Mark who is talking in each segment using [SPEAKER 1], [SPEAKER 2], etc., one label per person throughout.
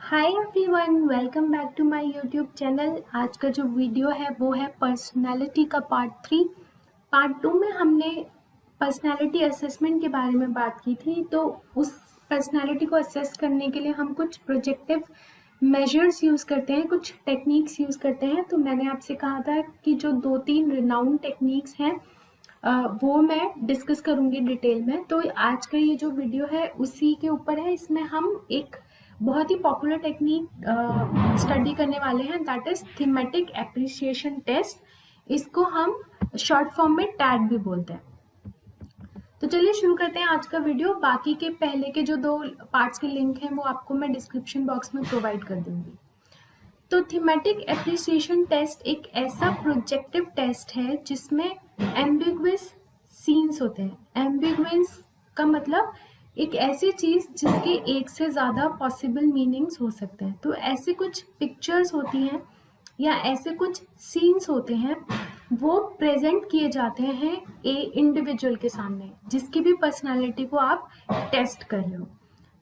[SPEAKER 1] Hi everyone, welcome back to my YouTube channel. आज का जो वीडियो है वो है पर्सनालिटी का पार्ट 3। पार्ट 2 में हमने पर्सनालिटी असेसमेंट के बारे में बात की थी। तो उस पर्सनालिटी को असेस करने के लिए हम कुछ प्रोजेक्टिव मेजर्स यूज़ करते हैं, कुछ टेक्निक्स यूज़ करते हैं। तो मैंने आपसे कहा था कि जो 2-3 रिनाउंड टेक्निक्स हैं वो मैं डिस्कस करूँगी डिटेल में। तो आज का ये जो वीडियो है उसी के ऊपर है। इसमें हम एक बहुत ही पॉपुलर टेक्निक स्टडी करने वाले हैं, that is thematic appreciation test. इसको हम शॉर्ट फॉर्म में टैग भी बोलते हैं। तो चलिए शुरू करते हैं आज का वीडियो। बाकी के पहले के जो 2 पार्ट्स के लिंक हैं वो आपको मैं डिस्क्रिप्शन बॉक्स में प्रोवाइड कर दूंगी। तो थीमेटिक एप्रिसिएशन टेस्ट एक ऐसा प्रोजेक्टिव टेस्ट है जिसमें एम्बिगुअस सीन्स होते हैं। एम्बिगुअस का मतलब एक ऐसी चीज जिसके एक से ज्यादा पॉसिबल मीनिंग्स हो सकते हैं। तो ऐसे कुछ पिक्चर्स होती हैं या ऐसे कुछ सीन्स होते हैं, वो प्रेजेंट किए जाते हैं इंडिविजुअल के सामने जिसकी भी पर्सनालिटी को आप टेस्ट कर रहे हो।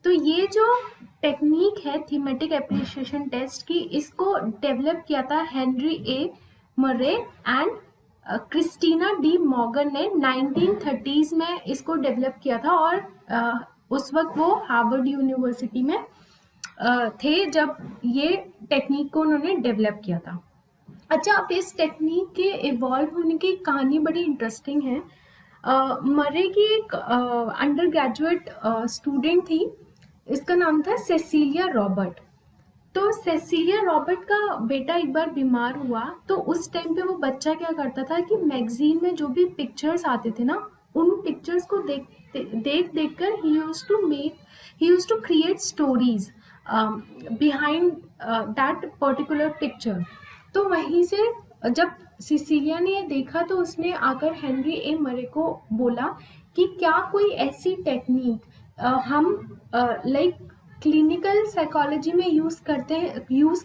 [SPEAKER 1] तो ये जो टेक्निक है थीमेटिक एप्रिसिएशन टेस्ट की, इसको डेवलप किया था Henry A Murray and Christina D Morgan ने 1930s में इसको डेवलप किया था। और उस वक्त वो हार्वर्ड यूनिवर्सिटी में थे जब ये टेक्निक को उन्होंने डेवलप किया था। अच्छा, अब इस टेक्निक के इवॉल्व होने की कहानी बड़ी इंटरेस्टिंग है। मर्रे की एक अंडर ग्रेजुएट स्टूडेंट थी, इसका नाम था सेसिलिया रॉबर्ट। तो सेसिलिया रॉबर्ट का बेटा एक बार बीमार हुआ। तो उस टाइम पे वो बच्चा क्या करता था कि मैगजीन में जो भी पिक्चर्स आते थे ना, उन पिक्चर्स को देख देख कर ही used to create stories behind that particular picture. तो वहीं से जब सिसिलिया ने ये देखा तो उसने आकर हेनरी ए मरे को बोला कि क्या कोई ऐसी टेक्निक हम लाइक क्लिनिकल साइकोलॉजी में यूज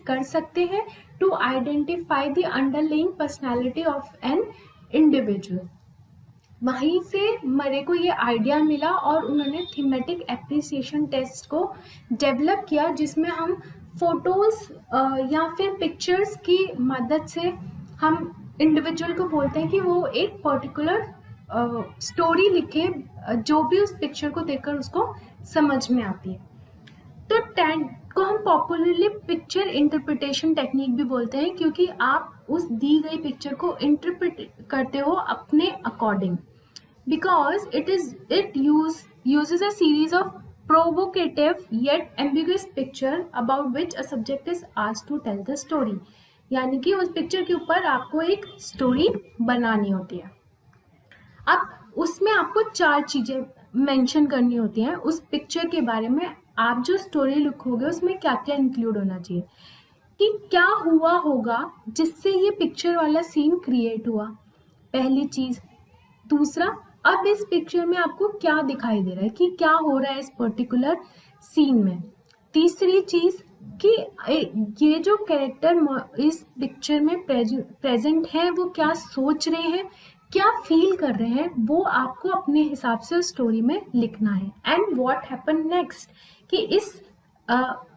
[SPEAKER 1] कर सकते हैं to identify the underlying personality of an individual. वहीं से मरे को ये आइडिया मिला और उन्होंने थीमेटिक एप्रिसिएशन टेस्ट को डेवलप किया, जिसमें हम फोटोज या फिर पिक्चर्स की मदद से हम इंडिविजुअल को बोलते हैं कि वो एक पर्टिकुलर स्टोरी लिखे जो भी उस पिक्चर को देखकर उसको समझ में आती है। तो टैग को हम पॉपुलरली पिक्चर इंटरप्रिटेशन टेक्निक भी बोलते हैं, क्योंकि आप उस दी गई पिक्चर को इंटरप्रेट करते हो अपने according, because it uses a series of provocative yet ambiguous picture about which a subject is asked to tell the story। यानी कि उस पिक्चर के ऊपर आपको एक स्टोरी बनानी होती है। अब उसमें आपको 4 चीजें मेंशन करनी होती हैं उस पिक्चर के बारे में। आप जो स्टोरी लिखोगे उसमें क्या क्या इंक्लूड होना चाहिए, कि क्या हुआ होगा जिससे ये पिक्चर वाला सीन क्रिएट हुआ, पहली चीज। दूसरा, अब इस पिक्चर में आपको क्या दिखाई दे रहा है, कि क्या हो रहा है इस पर्टिकुलर सीन में। तीसरी चीज कि ये जो कैरेक्टर इस पिक्चर में प्रेजेंट है वो क्या सोच रहे हैं, क्या फील कर रहे हैं, वो आपको अपने हिसाब से उस स्टोरी में लिखना है। एंड व्हाट हैपन नेक्स्ट, कि इस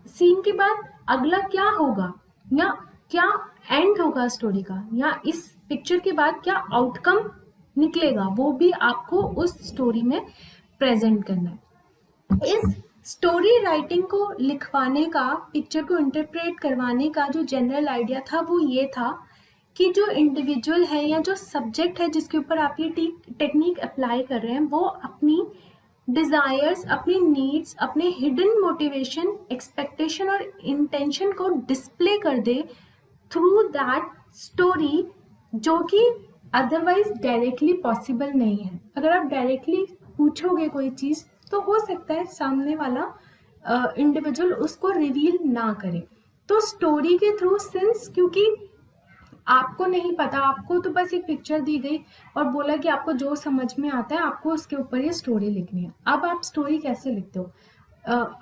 [SPEAKER 1] सीन के बाद अगला क्या होगा या क्या एंड होगा स्टोरी का, या इस पिक्चर के बाद क्या आउटकम निकलेगा, वो भी आपको उस स्टोरी में प्रेजेंट करना है। इस स्टोरी राइटिंग को लिखवाने का, पिक्चर को इंटरप्रेट करवाने का जो जनरल आइडिया था वो ये था कि जो इंडिविजुअल है या जो सब्जेक्ट है जिसके ऊपर आप ये टेक्निक अप्लाई कर रहे हैं, वो अपनी डिजायर्स, अपनी नीड्स, अपने हिडन मोटिवेशन, एक्सपेक्टेशन और इंटेंशन को डिस्प्ले कर दे थ्रू दैट स्टोरी, जो कि अदरवाइज डायरेक्टली पॉसिबल नहीं है। अगर आप डायरेक्टली पूछोगे कोई चीज तो हो सकता है सामने वाला इंडिविजुअल उसको रिवील ना करे। तो स्टोरी के थ्रू, सिंस क्योंकि आपको नहीं पता, आपको तो बस एक पिक्चर दी गई और बोला कि आपको जो समझ में आता है आपको उसके ऊपर ये स्टोरी लिखनी है। अब आप स्टोरी कैसे लिखते हो,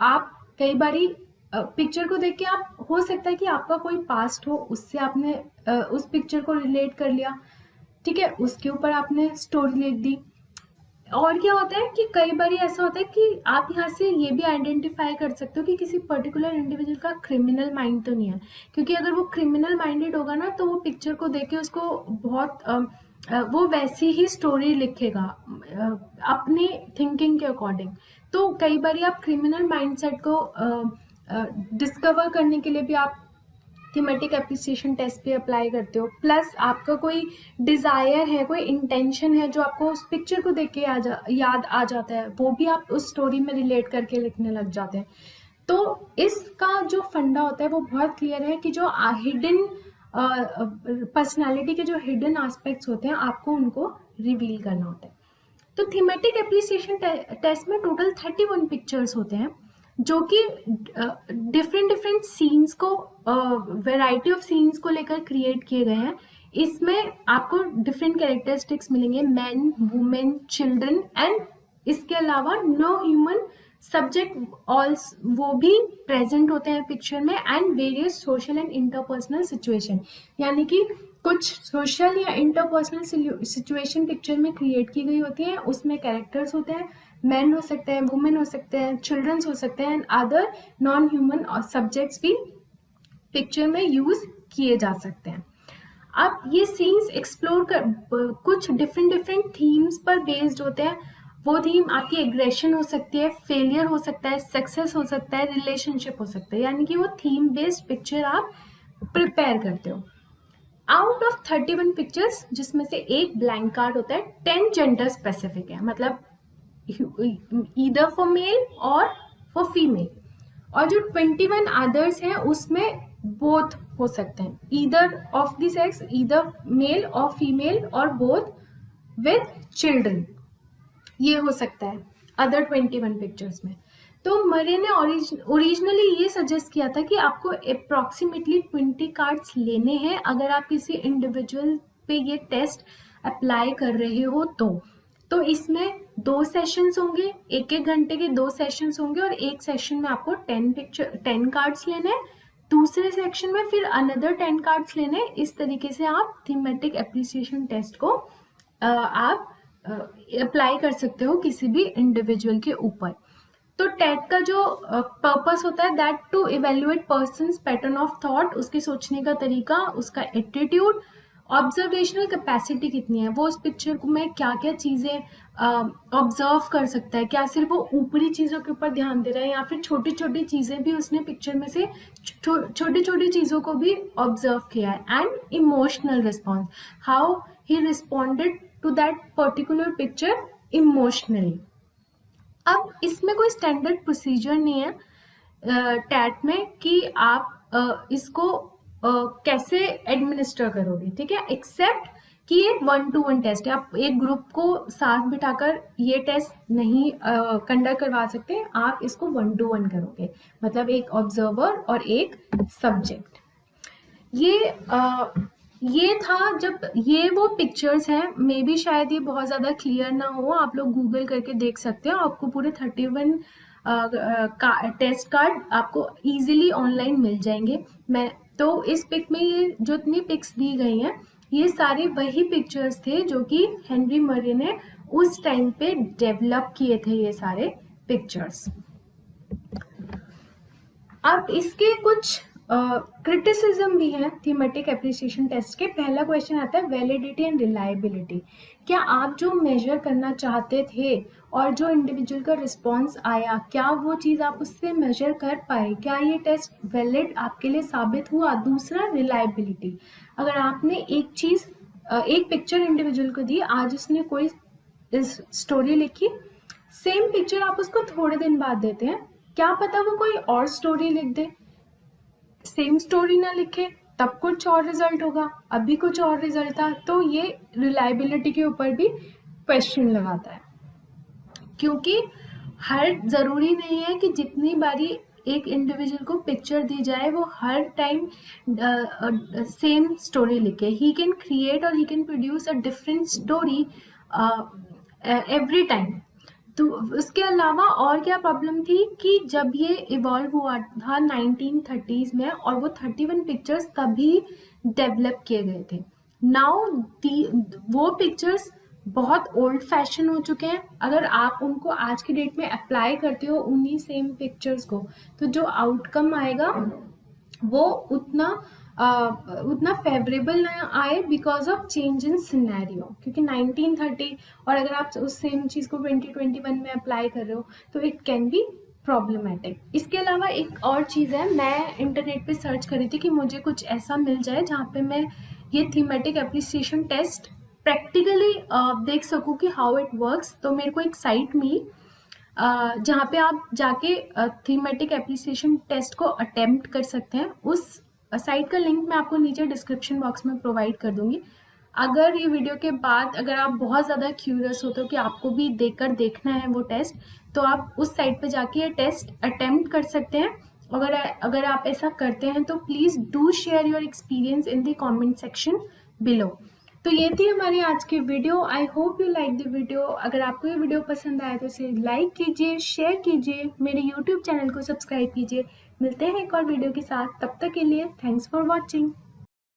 [SPEAKER 1] आप कई बारी पिक्चर को देख के, आप हो सकता है कि आपका कोई पास्ट हो, उससे आपने उस पिक्चर को रिलेट कर लिया, ठीक है, उसके ऊपर आपने स्टोरी लिख दी। और क्या होता है कि कई बार ऐसा होता है कि आप यहाँ से ये भी आइडेंटिफाई कर सकते हो कि किसी पर्टिकुलर इंडिविजुअल का क्रिमिनल माइंड तो नहीं है, क्योंकि अगर वो क्रिमिनल माइंडेड होगा ना तो वो पिक्चर को देख के उसको बहुत वो वैसी ही स्टोरी लिखेगा अपनी थिंकिंग के अकॉर्डिंग। तो कई बार आप क्रिमिनल माइंडसेट को डिस्कवर करने के लिए भी आप थीमेटिक एप्रिसिएशन टेस्ट पे अप्लाई करते हो। प्लस आपका कोई डिजायर है, कोई इंटेंशन है जो आपको उस पिक्चर को देख के याद आ जाता है, वो भी आप उस स्टोरी में रिलेट करके लिखने लग जाते हैं। तो इसका जो फंडा होता है वो बहुत क्लियर है कि जो हिडन पर्सनालिटी के जो हिडन एस्पेक्ट्स होते हैं आपको उनको रिवील करना होता है। तो थीमेटिक एप्रिसिएशन टेस्ट में टोटल 31 पिक्चर्स होते हैं जो कि डिफरेंट डिफरेंट सीन्स को वैरायटी ऑफ सीन्स को लेकर क्रिएट किए गए हैं। इसमें आपको डिफरेंट कैरेक्टरिस्टिक्स मिलेंगे, मैन, वुमेन, चिल्ड्रन एंड इसके अलावा नो ह्यूमन सब्जेक्ट ऑल वो भी प्रेजेंट होते हैं पिक्चर में, and various social and interpersonal situation, यानी कि कुछ सोशल या इंटरपर्सनल सिचुएशन पिक्चर में क्रिएट की गई होती है। उसमें कैरेक्टर्स होते हैं, मैन हो सकते हैं, वुमेन हो सकते हैं, चिल्ड्रंस हो सकते हैं and other non human subjects भी पिक्चर में यूज किए जा सकते हैं। अब ये सीन्स एक्सप्लोर कर कुछ डिफरेंट थीम्स पर बेस्ड होते हैं। वो थीम आपकी एग्रेशन हो सकती है, फेलियर हो सकता है, सक्सेस हो सकता है, रिलेशनशिप हो सकता है, यानी कि वो थीम बेस्ड पिक्चर आप प्रिपेयर करते हो। आउट ऑफ 31 पिक्चर्स जिसमें से एक ब्लैंक कार्ड होता है, 10 जेंडर स्पेसिफिक है, मतलब ईदर फॉर मेल और फॉर फीमेल, और जो 21 अदर्स हैं उसमें बोथ हो सकते हैं, either of the sex, either male और फीमेल और बोथ विद चिल्ड्रन, ये हो सकता है अदर 21 पिक्चर्स में। तो मरे ने ओरिजिनली ये सजेस्ट किया था कि आपको अप्रॉक्सीमेटली 20 कार्ड्स लेने हैं अगर आप किसी इंडिविजुअल पे ये टेस्ट अप्लाई कर रहे हो तो इसमें 2 सेशंस होंगे, 1-1 घंटे के 2 सेशंस होंगे, और एक सेशन में आपको 10 कार्ड्स लेने हैं, दूसरे सेक्शन में फिर अनदर 10 कार्ड्स लेने हैं। इस तरीके से आप थीमेटिक एप्रिसिएशन टेस्ट को आप अप्लाई कर सकते हो किसी भी इंडिविजुअल के ऊपर। तो टेट का जो पर्पस होता है that to evaluate persons pattern of thought, उसके सोचने का तरीका, उसका एटीट्यूड, ऑब्जर्वेशनल कैपेसिटी कितनी है, वो उस पिक्चर में क्या क्या चीज़ें ऑब्जर्व कर सकता है, क्या सिर्फ वो ऊपरी चीज़ों के ऊपर ध्यान दे रहा है या फिर छोटी छोटी चीज़ें भी उसने पिक्चर में से छोटी छोटी चीज़ों को भी ऑब्जर्व किया है, and emotional response, how he responded to that particular picture emotionally. अब इसमें कोई स्टैंडर्ड प्रोसीजर नहीं है टैट में कि आप इसको कैसे एडमिनिस्टर करोगे, ठीक है, एक्सेप्ट कि ये 1-to-1 टेस्ट है। आप एक ग्रुप को साथ बिठाकर ये टेस्ट नहीं कंडक्ट करवा सकते, आप इसको 1-to-1 करोगे, मतलब एक ऑब्जर्वर और एक सब्जेक्ट। ये था जब ये वो पिक्चर्स हैं, मे बी शायद ये बहुत ज़्यादा क्लियर ना हो, आप लोग गूगल करके देख सकते हो, आपको पूरे 31 टेस्ट कार्ड आपको इजीली ऑनलाइन मिल जाएंगे। मैं तो इस पिक में ये जो इतनी पिक्स दी गई हैं ये सारे वही पिक्चर्स थे जो कि हेनरी मरे ने उस टाइम पे डेवलप किए थे, ये सारे पिक्चर्स। अब इसके कुछ क्रिटिसिज्म भी है थीमेटिक एप्रिसिएशन टेस्ट के। पहला क्वेश्चन आता है वैलिडिटी एंड रिलायबिलिटी, क्या आप जो मेजर करना चाहते थे और जो इंडिविजुअल का रिस्पॉन्स आया, क्या वो चीज़ आप उससे मेजर कर पाए, क्या ये टेस्ट वैलिड आपके लिए साबित हुआ। दूसरा रिलायबिलिटी, अगर आपने एक पिक्चर इंडिविजुअल को दी, आज उसने कोई स्टोरी लिखी, सेम पिक्चर आप उसको थोड़े दिन बाद देते हैं, क्या पता वो कोई और स्टोरी लिख दे, सेम स्टोरी ना लिखे, तब कुछ और रिजल्ट होगा, अभी कुछ और रिजल्ट था। तो ये रिलायबिलिटी के ऊपर भी क्वेश्चन लगाता है, क्योंकि हर जरूरी नहीं है कि जितनी बारी एक इंडिविजुअल को पिक्चर दी जाए वो हर टाइम सेम स्टोरी लिखे। ही कैन क्रिएट और he can produce a different story every time. तो उसके अलावा और क्या प्रॉब्लम थी कि जब ये इवॉल्व हुआ था 1930s में, और वो 31 पिक्चर्स तभी डेवलप किए गए थे। नाउ वो पिक्चर्स बहुत ओल्ड फैशन हो चुके हैं। अगर आप उनको आज की डेट में अप्लाई करते हो उन्हीं सेम पिक्चर्स को, तो जो आउटकम आएगा वो उतना फेवरेबल ना आए because of change in scenario. क्योंकि 1930 और अगर आप उस सेम चीज़ को 2021 में अप्लाई कर रहे हो तो इट कैन बी प्रॉब्लमेटिक। इसके अलावा एक और चीज़ है, मैं इंटरनेट पे सर्च करी थी कि मुझे कुछ ऐसा मिल जाए जहाँ पे मैं ये थीमेटिक एप्रिसिएशन टेस्ट प्रैक्टिकली देख सकूँ कि हाउ इट वर्क्स। तो मेरे को एक साइट मिली जहाँ पे आप जाके थीमेटिक एप्रिसिएशन टेस्ट को अटेम्प्ट कर सकते हैं। उस साइट का लिंक मैं आपको नीचे डिस्क्रिप्शन बॉक्स में प्रोवाइड कर दूंगी। अगर ये वीडियो के बाद अगर आप बहुत ज़्यादा क्यूरियस होते हो कि आपको भी देखना है वो टेस्ट, तो आप उस साइट पे जाके ये टेस्ट अटेम्प्ट कर सकते हैं। अगर आप ऐसा करते हैं तो please do share your experience in the comment section below. तो ये थी हमारी आज की video. I hope you like the video. अगर आपको ये वीडियो पसंद आए तो इसे लाइक कीजिए, शेयर कीजिए, मेरे यूट्यूब चैनल को सब्सक्राइब कीजिए। मिलते हैं एक और वीडियो के साथ, तब तक के लिए थैंक्स फॉर वॉचिंग।